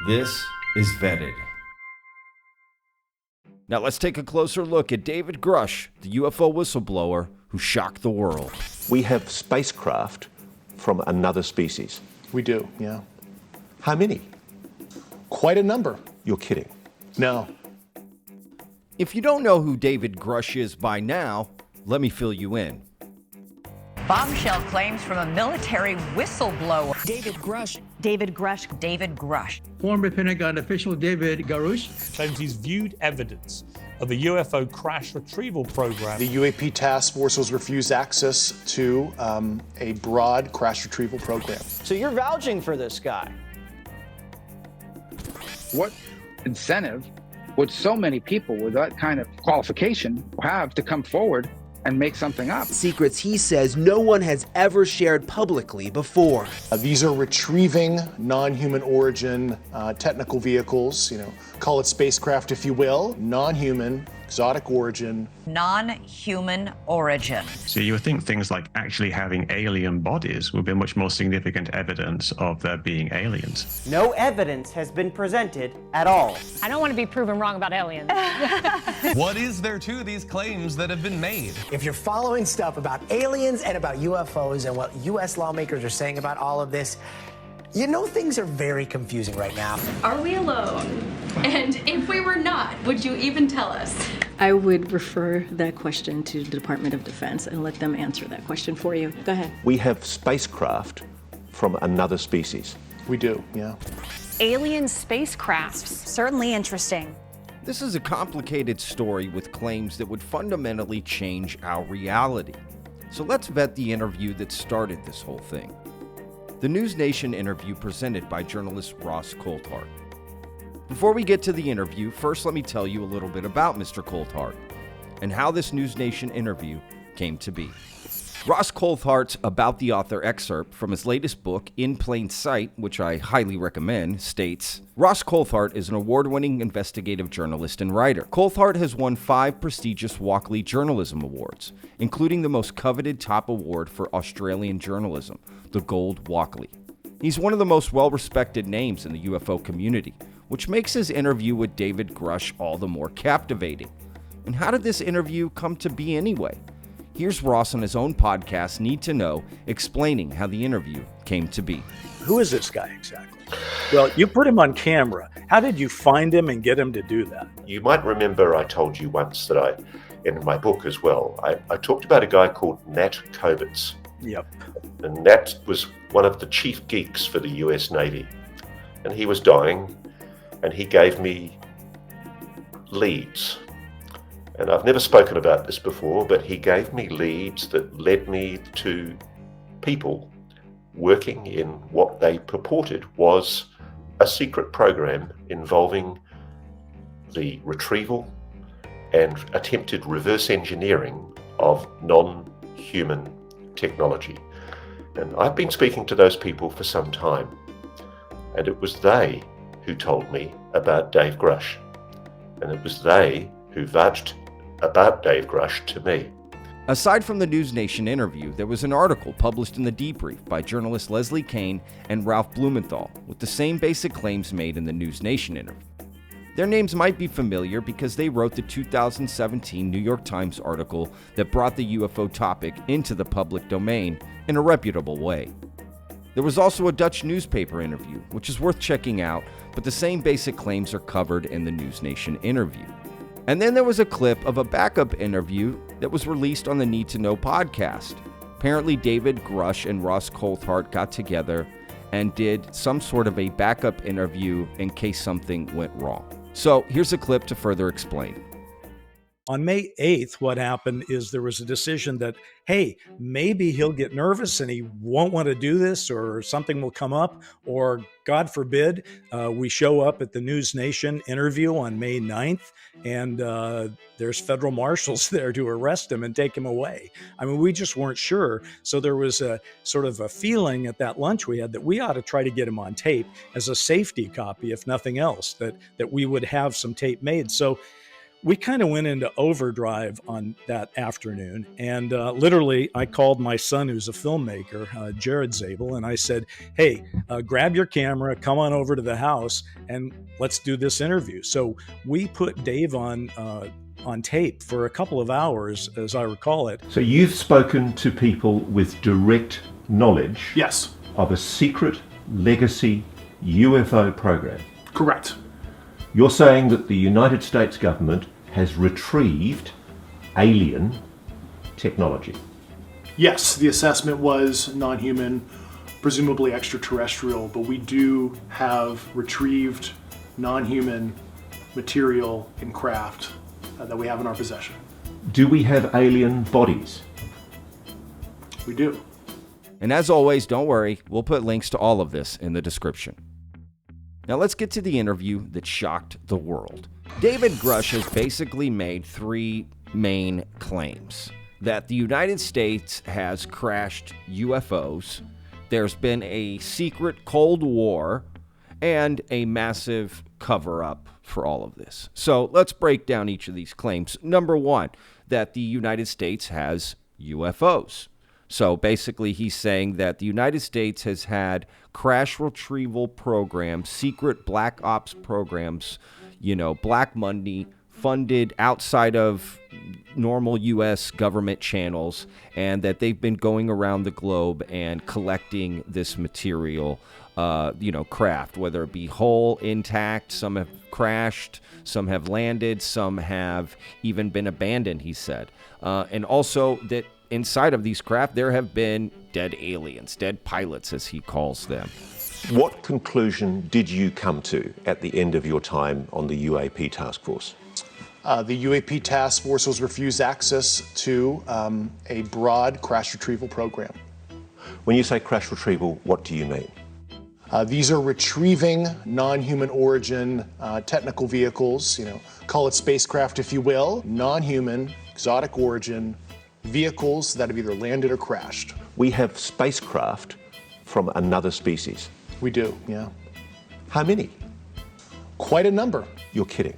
This is Vetted. Now let's take a closer look at David Grusch, the UFO whistleblower who shocked the world. We have spacecraft from another species. We do, yeah. How many? Quite a number. You're kidding. No. If you don't know who David Grusch is by now, let me fill you in. Bombshell claims from a military whistleblower. David Grusch. David Grusch. David Grusch. Former Pentagon official David Grusch claims he's viewed evidence of a UFO crash retrieval program. The UAP task force was refused access to a broad crash retrieval program. So you're vouching for this guy? What incentive would so many people with that kind of qualification have to come forward and make something up? Secrets he says no one has ever shared publicly before. These are retrieving non-human origin technical vehicles, call it spacecraft if you will, non-human, exotic origin. Non-human origin. So you would think things like actually having alien bodies would be much more significant evidence of there being aliens. No evidence has been presented at all. I don't want to be proven wrong about aliens. What is there to these claims that have been made? If you're following stuff about aliens and about UFOs and what U.S. lawmakers are saying about all of this, things are very confusing right now. Are we alone? And if we were not, would you even tell us? I would refer that question to the Department of Defense and let them answer that question for you. Go ahead. We have spacecraft from another species. We do, yeah. Alien spacecrafts. Certainly interesting. This is a complicated story with claims that would fundamentally change our reality. So let's vet the interview that started this whole thing. The News Nation interview presented by journalist Ross Coulthart. Before we get to the interview, first let me tell you a little bit about Mr. Coulthart and how this News Nation interview came to be. Ross Coulthart's About the Author excerpt from his latest book, In Plain Sight, which I highly recommend, states, Ross Coulthart is an award-winning investigative journalist and writer. Coulthart has won 5 prestigious Walkley Journalism Awards, including the most coveted top award for Australian journalism, the Gold Walkley. He's one of the most well-respected names in the UFO community, which makes his interview with David Grusch all the more captivating. And how did this interview come to be anyway? Here's Ross on his own podcast, Need to Know, explaining how the interview came to be. Who is this guy exactly? Well, you put him on camera. How did you find him and get him to do that? You might remember I told you once that in my book as well, I talked about a guy called Nat Kovitz. Yep. And Nat was one of the chief geeks for the US Navy. And he was dying, and he gave me leads. And I've never spoken about this before, but he gave me leads that led me to people working in what they purported was a secret program involving the retrieval and attempted reverse engineering of non-human technology. And I've been speaking to those people for some time, and it was they who told me about Dave Grusch, and it was they who vouched about Dave Grusch to me. Aside from the News Nation interview, there was an article published in The Debrief by journalists Leslie Kane and Ralph Blumenthal with the same basic claims made in the News Nation interview. Their names might be familiar because they wrote the 2017 New York Times article that brought the UFO topic into the public domain in a reputable way. There was also a Dutch newspaper interview, which is worth checking out, but the same basic claims are covered in the News Nation interview. And then there was a clip of a backup interview that was released on the Need to Know podcast. Apparently David Grusch and Ross Coulthart got together and did some sort of a backup interview in case something went wrong. So here's a clip to further explain. On May 8th, what happened is there was a decision that, hey, maybe he'll get nervous and he won't want to do this, or something will come up, or God forbid, we show up at the News Nation interview on May 9th and there's federal marshals there to arrest him and take him away. I mean, we just weren't sure. So there was a sort of a feeling at that lunch we had that we ought to try to get him on tape as a safety copy, if nothing else, that we would have some tape made. So we kind of went into overdrive on that afternoon. And literally, I called my son, who's a filmmaker, Jared Zabel, and I said, hey, grab your camera, come on over to the house, and let's do this interview. So we put Dave on tape for a couple of hours, as I recall it. So you've spoken to people with direct knowledge Yes. of a secret legacy UFO program. Correct. You're saying that the United States government has retrieved alien technology. Yes, the assessment was non-human, presumably extraterrestrial, but we do have retrieved non-human material and craft that we have in our possession. Do we have alien bodies? We do. And as always, don't worry, we'll put links to all of this in the description. Now let's get to the interview that shocked the world. David Grusch has basically made three main claims. That the United States has crashed UFOs, there's been a secret Cold War, and a massive cover-up for all of this. So let's break down each of these claims. Number one, that the United States has UFOs. So basically he's saying that the United States has had crash retrieval programs, secret black ops programs, Black Monday, funded outside of normal U.S. government channels, and that they've been going around the globe and collecting this material, craft, whether it be whole, intact. Some have crashed, some have landed, some have even been abandoned, he said. And also that inside of these craft, there have been dead aliens, dead pilots, as he calls them. What conclusion did you come to at the end of your time on the UAP task force? The UAP task force was refused access to a broad crash retrieval program. When you say crash retrieval, what do you mean? These are retrieving non-human origin technical vehicles, call it spacecraft if you will, non-human, exotic origin vehicles that have either landed or crashed. We have spacecraft from another species. We do, yeah. How many? Quite a number. You're kidding.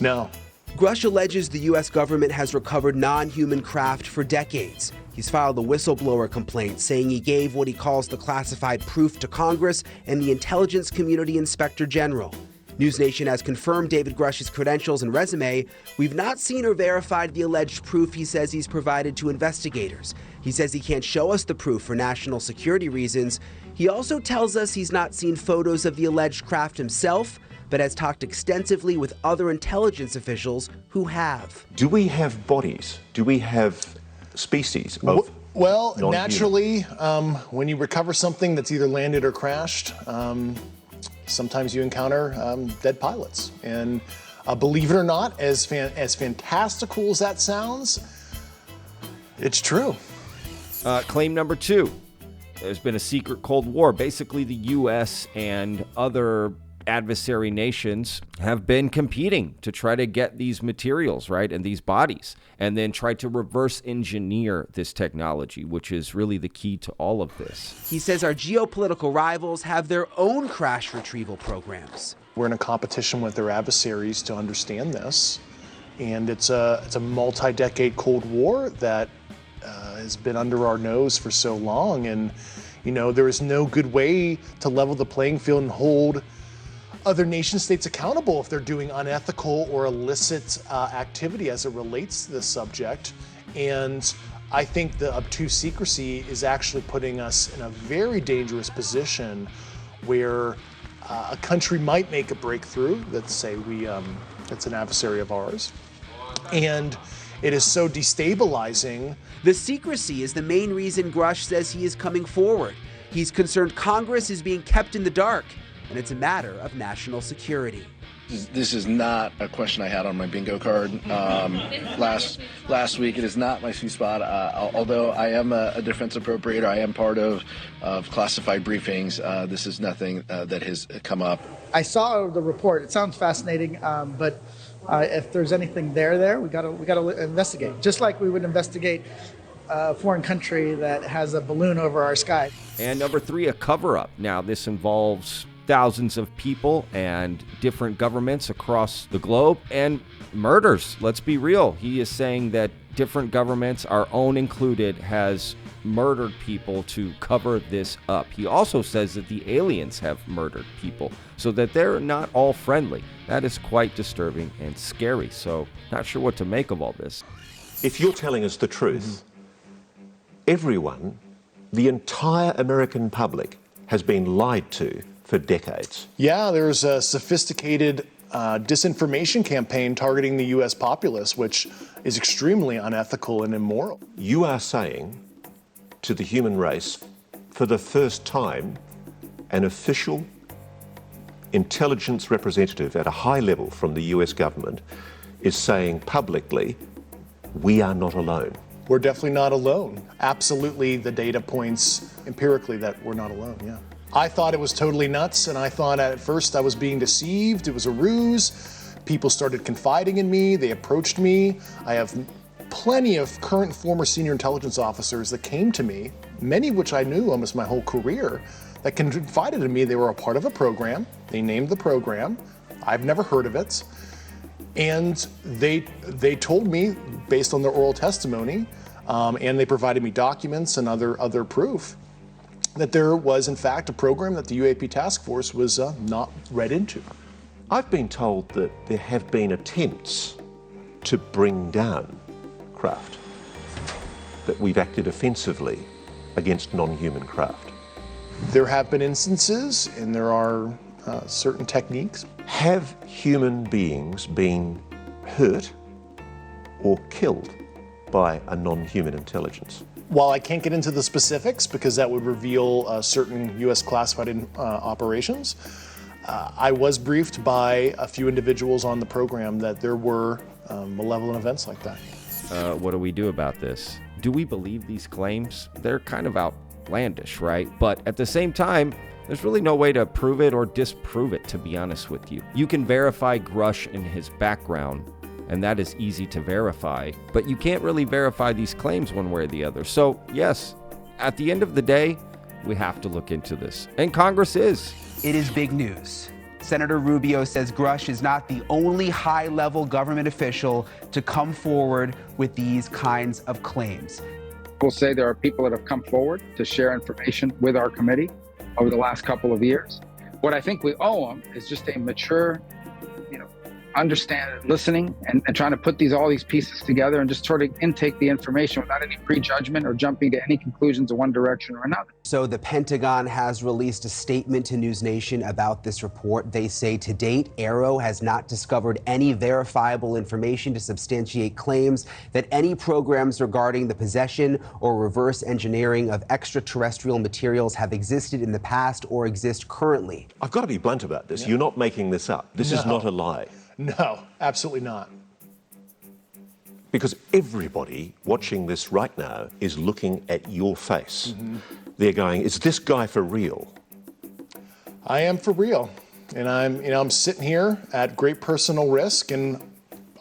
No. Grusch alleges the U.S. government has recovered non-human craft for decades. He's filed a whistleblower complaint saying he gave what he calls the classified proof to Congress and the intelligence community inspector general. NewsNation has confirmed David Grusch's credentials and resume. We've not seen or verified the alleged proof he says he's provided to investigators. He says he can't show us the proof for national security reasons. He also tells us he's not seen photos of the alleged craft himself, but has talked extensively with other intelligence officials who have. Do we have bodies? Do we have species of Well, non-human? naturally, when you recover something that's either landed or crashed, sometimes you encounter dead pilots. And believe it or not, as fantastical as that sounds, it's true. Claim number two, there's been a secret Cold War. Basically, the U.S. and other adversary nations have been competing to try to get these materials, right, and these bodies, and then try to reverse engineer this technology, which is really the key to all of this. He says our geopolitical rivals have their own crash retrieval programs. We're in a competition with their adversaries to understand this, and it's a multi-decade Cold War that has been under our nose for so long, and there is no good way to level the playing field and hold other nation states accountable if they're doing unethical or illicit activity as it relates to this subject. And I think the obtuse secrecy is actually putting us in a very dangerous position where a country might make a breakthrough. Let's say it's an adversary of ours, and it is so destabilizing. The secrecy is the main reason Grusch says he is coming forward. He's concerned Congress is being kept in the dark, and it's a matter of national security. This is not a question I had on my bingo card last week. It is not my sweet spot. Although I am a defense appropriator, I am part of classified briefings. This is nothing that has come up. I saw the report. It sounds fascinating, but if there's anything there, we gotta investigate. Just like we would investigate a foreign country that has a balloon over our sky. And number three, a cover-up. Now, this involves thousands of people and different governments across the globe, and murders. Let's be real. He is saying that different governments, our own included, has murdered people to cover this up. He also says that the aliens have murdered people, so that they're not all friendly. That is quite disturbing and scary. So not sure what to make of all this. If you're telling us the truth, everyone, the entire American public, has been lied to for decades. Yeah, there's a sophisticated disinformation campaign targeting the U.S. populace, which is extremely unethical and immoral. You are saying to the human race, for the first time, an official intelligence representative at a high level from the US government is saying publicly, we are not alone. We're definitely not alone. Absolutely, the data points empirically that we're not alone, yeah. I thought it was totally nuts, and I thought at first I was being deceived. It was a ruse. People started confiding in me. They approached me. I have plenty of current and former senior intelligence officers that came to me, many of which I knew almost my whole career, that confided in me they were a part of a program. They named the program. I've never heard of it. And they told me, based on their oral testimony, and they provided me documents and other proof, that there was, in fact, a program that the UAP task force was not read into. I've been told that there have been attempts to bring down craft, that we've acted offensively against non-human craft. There have been instances, and there are certain techniques. Have human beings been hurt or killed by a non-human intelligence? While I can't get into the specifics because that would reveal certain U.S. classified operations, I was briefed by a few individuals on the program that there were malevolent events like that. What do we do about this? Do we believe these claims? They're kind of outlandish, right? But at the same time, there's really no way to prove it or disprove it, to be honest with you. You can verify Grusch and his background, and that is easy to verify, but you can't really verify these claims one way or the other. So yes, at the end of the day, we have to look into this, and Congress is. It is big news. Senator Rubio says Grusch is not the only high-level government official to come forward with these kinds of claims. We'll say there are people that have come forward to share information with our committee over the last couple of years. What I think we owe them is just a mature, understand, listening, and trying to put all these pieces together and just sort of intake the information without any prejudgment or jumping to any conclusions in one direction or another. So the Pentagon has released a statement to News Nation about this report. They say to date, AARO has not discovered any verifiable information to substantiate claims that any programs regarding the possession or reverse engineering of extraterrestrial materials have existed in the past or exist currently. I've got to be blunt about this. Yeah. You're not making this up. This is not a lie. No, absolutely not. Because everybody watching this right now is looking at your face. Mm-hmm. They're going, is this guy for real? I am for real. And I'm sitting here at great personal risk and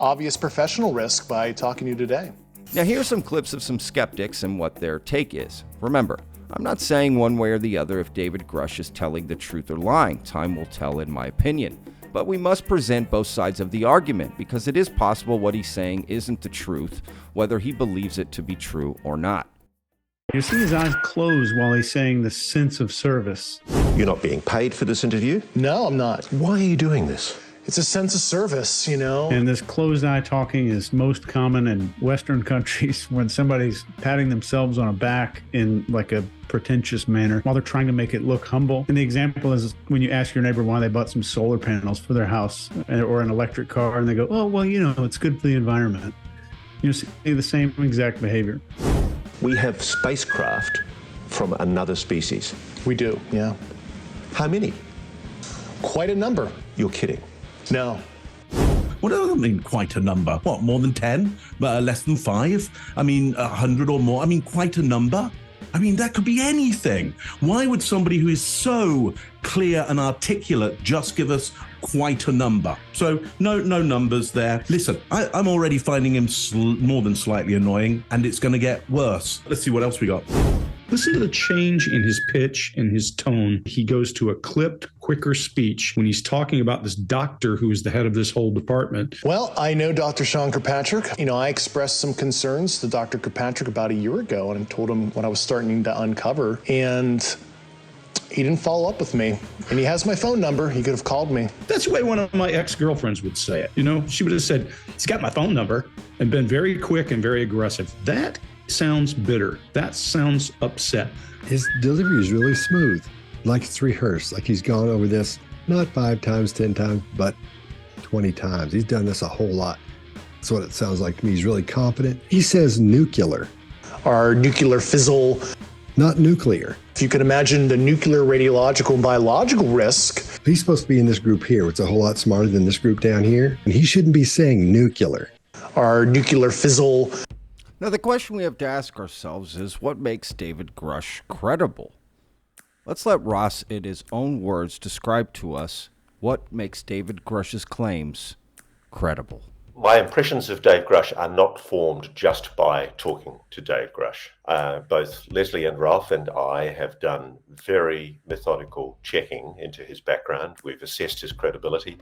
obvious professional risk by talking to you today. Now here's some clips of some skeptics and what their take is. Remember, I'm not saying one way or the other if David Grusch is telling the truth or lying. Time will tell, in my opinion. But we must present both sides of the argument, because it is possible what he's saying isn't the truth, whether he believes it to be true or not. You see his eyes close while he's saying the sense of service. You're not being paid for this interview? No, I'm not. Why are you doing this? It's a sense of service, And this closed eye talking is most common in Western countries when somebody's patting themselves on a back in like a pretentious manner while they're trying to make it look humble. And the example is when you ask your neighbor why they bought some solar panels for their house or an electric car, and they go, oh, well, it's good for the environment. You see the same exact behavior. We have spacecraft from another species. We do, yeah. How many? Quite a number. You're kidding. No. What does that mean, quite a number? What, more than 10? Less than 5? 100 or more? Quite a number? That could be anything. Why would somebody who is so clear and articulate just give us quite a number? So no numbers there. Listen, I'm already finding him more than slightly annoying, and it's going to get worse. Let's see what else we got. Listen to the change in his pitch and his tone. He goes to a clipped, quicker speech when he's talking about this doctor who is the head of this whole department. Well, I know Dr. Sean Kirkpatrick. I expressed some concerns to Dr. Kirkpatrick about a year ago, and I told him what I was starting to uncover, and he didn't follow up with me. And he has my phone number. He could have called me. That's the way one of my ex-girlfriends would say it. She would have said, he's got my phone number, and been very quick and very aggressive. That sounds bitter. That sounds upset. His delivery is really smooth, like it's rehearsed, like he's gone over this not 5 times, 10 times, but 20 times. He's done this a whole lot. That's what it sounds like to me. He's really confident. He says nuclear. Our nuclear fizzle. Not nuclear. If you can imagine the nuclear, radiological, and biological risk. He's supposed to be in this group here. It's a whole lot smarter than this group down here. And he shouldn't be saying nuclear. Our nuclear fizzle. Now, the question we have to ask ourselves is, what makes David Grusch credible? Let's let Ross, in his own words, describe to us what makes David Grusch's claims credible. My impressions of Dave Grusch are not formed just by talking to Dave Grusch. Both Leslie and Ralph and I have done very methodical checking into his background. We've assessed his credibility,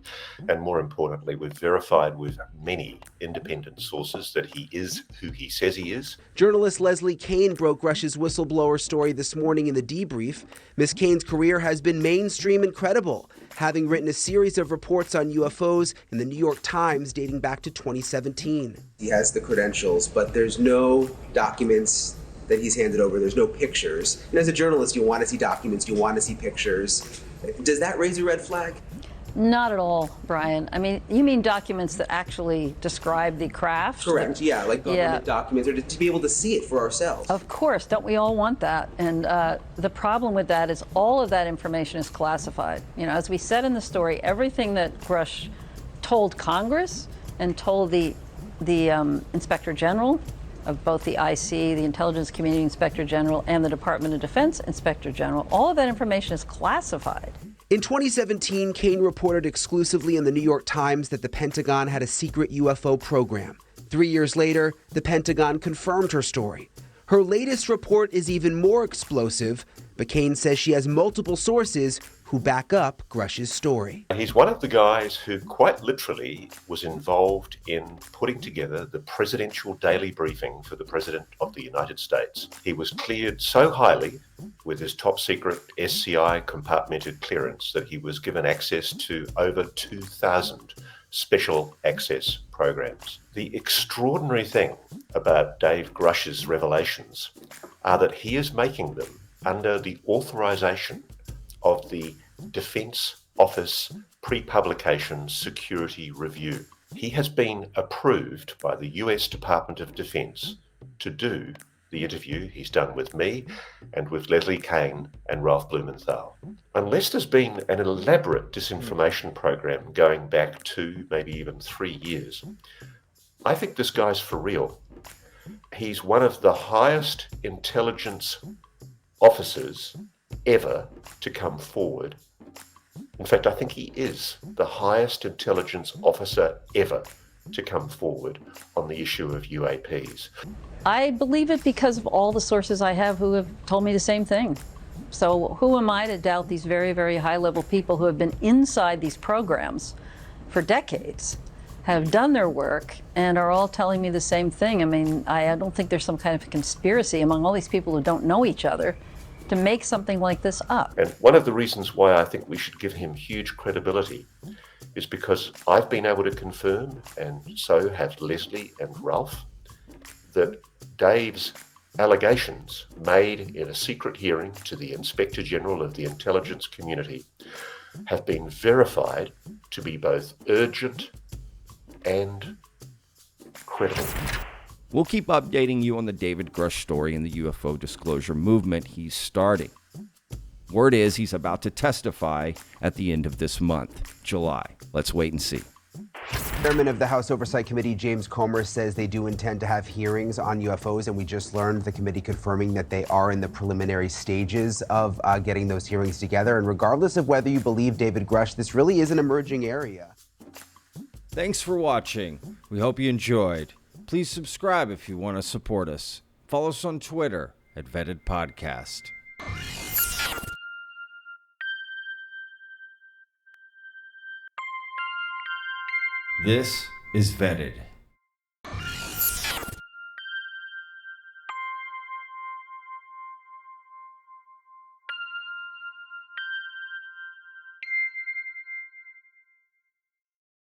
and more importantly, we've verified with many independent sources that he is who he says he is. Journalist Leslie Kane broke Grusch's whistleblower story this morning in the debrief. Ms. Kane's career has been mainstream and credible, having written a series of reports on UFOs in the New York Times dating back to 2017. He has the credentials, but there's no documents that he's handed over. There's no pictures. And as a journalist, you want to see documents, you want to see pictures. Does that raise a red flag? Not at all, Brian. I mean, you mean documents that actually describe the craft? Correct, yeah, like government documents, or to be able to see it for ourselves. Of course, don't we all want that? And the problem with that is all of that information is classified. As we said in the story, everything that Grusch told Congress and told the Inspector General of both the IC, the Intelligence Community Inspector General, and the Department of Defense Inspector General, all of that information is classified. In 2017, Kane reported exclusively in the New York Times that the Pentagon had a secret UFO program. 3 years later, the Pentagon confirmed her story. Her latest report is even more explosive, but Kane says she has multiple sources who back up Grusch's story. He's one of the guys who quite literally was involved in putting together the presidential daily briefing for the President of the United States. He was cleared so highly with his top secret SCI compartmented clearance that he was given access to over 2,000 special access programs. The extraordinary thing about Dave Grusch's revelations are that he is making them under the authorization of the Defense Office Pre-Publication Security Review. He has been approved by the US Department of Defense to do the interview he's done with me and with Leslie Kane and Ralph Blumenthal. Unless there's been an elaborate disinformation program going back to maybe even 3 years, I think this guy's for real. He's one of the highest intelligence officers ever to come forward. In fact, I think he is the highest intelligence officer ever to come forward on the issue of UAPs. I believe it because of all the sources I have who have told me the same thing. So who am I to doubt these very, very high-level people who have been inside these programs for decades, have done their work, and are all telling me the same thing? I mean, I don't think there's some kind of a conspiracy among all these people who don't know each other to make something like this up. And one of the reasons why I think we should give him huge credibility is because I've been able to confirm, and so have Leslie and Ralph, that Dave's allegations made in a secret hearing to the Inspector General of the intelligence community have been verified to be both urgent and credible. We'll keep updating you on the David Grusch story and the UFO disclosure movement he's starting. Word is he's about to testify at the end of this month, July. Let's wait and see. Chairman of the House Oversight Committee, James Comer, says they do intend to have hearings on UFOs, and we just learned the committee confirming that they are in the preliminary stages of getting those hearings together. And regardless of whether you believe David Grusch, this really is an emerging area. Thanks for watching. We hope you enjoyed. Please subscribe if you want to support us. Follow us on Twitter at Vetted Podcast. This is Vetted.